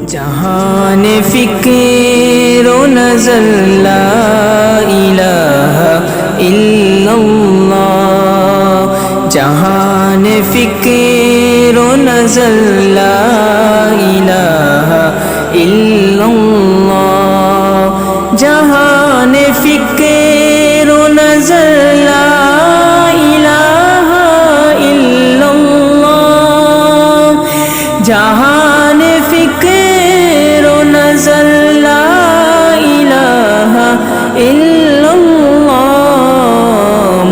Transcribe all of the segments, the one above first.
جہان فکر و نظر لا الہ الا اللہ، جہان فکر و نظر لا الہ الا اللہ، جہان فکر و نظر لا الہ الا اللہ، جہان فکر و نظر لا الہ الا اللہ،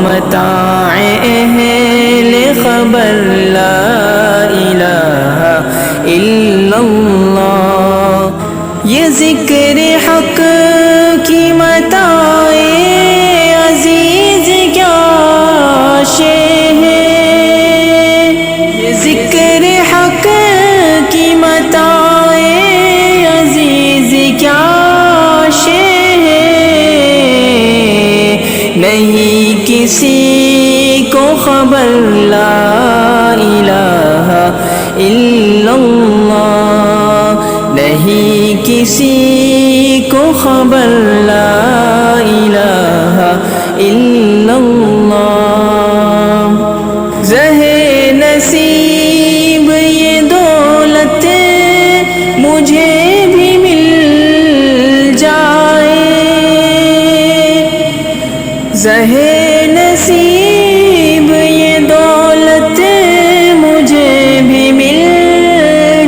متاع اہل خبر لا الہ الا اللہ، یہ ذکر حق کی متاع عزیز کیا شے ہے، یہ ذکر حق کی متاع عزیز کیا شے ہے، نہیں کسی کو خبر لا الہ الا اللہ، نہیں کسی کو خبر لا الہ الا اللہ، زہے نصیب یہ دولت مجھے بھی مل جائے، زہے نصیب یہ دولت مجھے بھی مل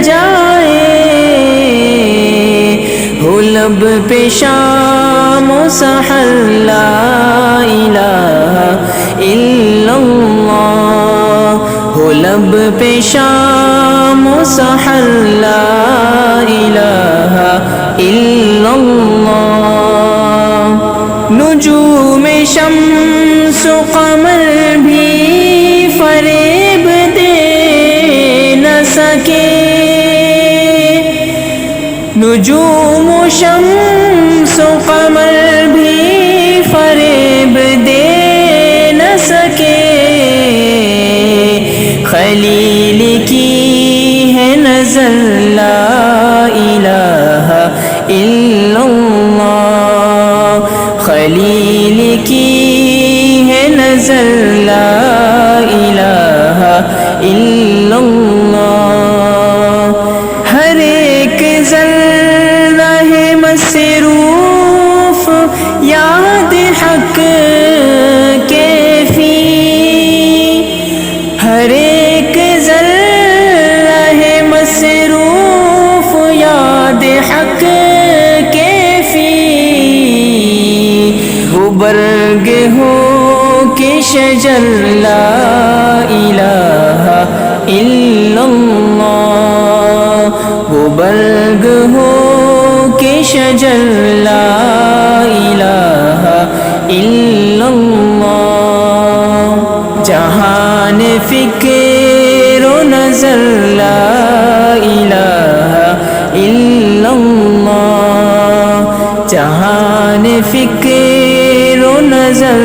جائے، ہو لب پہ شام و سحر لا الہ الا اللہ، ہو لب پہ شام و سحر لا الہ الا اللہ، نجوم شمس و قمر بھی فریب دے نہ سکے، نجوم و شمس و قمر بھی فریب دے نہ سکے، خلیل کی ہے نظر لا الہ الا اللہ، خلیل کی ہے نظر لا الہ الا اللہ، ہر ایک ذرہ ہے مصروف یاد حق کیفی، ہر ایک ذرہ ہے مصروف یاد حق کیفی، وہ برگ ہو کہ شجر لا الہ الا اللہ، وہ برگ ہو کہ شجر لا الہ الا اللہ، جہان فکر و نظر لا الہ الا اللہ، جہان فکر و نظر